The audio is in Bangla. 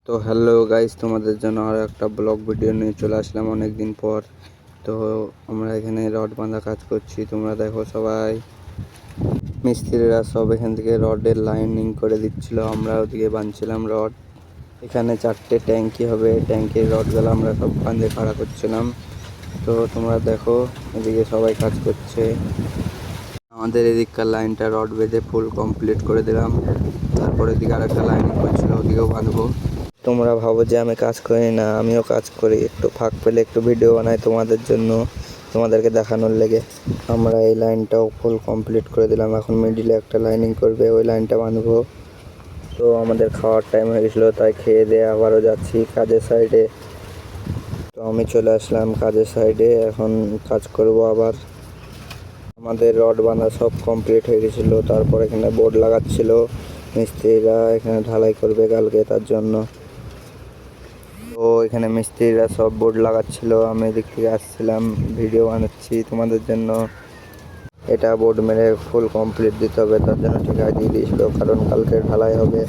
তো হ্যালো গাইস, তোমাদের জন্য আরও একটা ব্লগ ভিডিও নিয়ে চলে আসলাম অনেক দিন পর। তো আমরা এখানে রড বাঁধা কাজ করছি, তোমরা দেখো সবাই। মিস্ত্রিরা সব এখান থেকে রডের লাইনিং করে দিচ্ছিল, আমরা ওদিকে বাঁধছিলাম রড। এখানে 4টে ট্যাঙ্কি হবে, ট্যাঙ্কির রডগুলো আমরা সব বাঁধে খাড়া করছিলাম। তো তোমরা দেখো এদিকে সবাই কাজ করছে। আমাদের এদিককার লাইনটা রড বেঁধে ফুল কমপ্লিট করে দিলাম। তারপরে এদিকে আরেকটা লাইনিং করছিল, ওদিকেও বাঁধবো। তোমরা ভাবো যে আমি কাজ করি না, আমিও কাজ করি। একটু ফাঁক পেলে একটু ভিডিও বানাই তোমাদের জন্য, তোমাদেরকে দেখানোর লেগে। আমরা এই লাইনটাও ফুল কমপ্লিট করে দিলাম, এখন মিডিলে একটা লাইনিং করবে, ওই লাইনটা বাঁধবো। তো আমাদের খাওয়ার টাইম হয়ে গেছিলো, তাই খেয়ে দিয়ে আবারও যাচ্ছি কাজের সাইডে। তো আমি চলে আসলাম কাজের সাইডে, এখন কাজ করব আবার। আমাদের রড বাঁধা সব কমপ্লিট হয়ে গেছিলো, তারপর এখানে বোর্ড লাগাচ্ছিল মিস্ত্রিরা, এখানে ঢালাই করবে কালকে, তার জন্য। তো এখানে মিস্ত্রিরা সব বোর্ড লাগাচ্ছিল, আমি এদিক থেকে আসছিলাম, ভিডিও বানাচ্ছি তোমাদের জন্য। এটা বোর্ড মেরে ফুল কমপ্লিট দিতে হবে, তার জন্য ঠিকায় দিয়ে দিয়েছিল, কারণ কালকে ঢালাই হবে।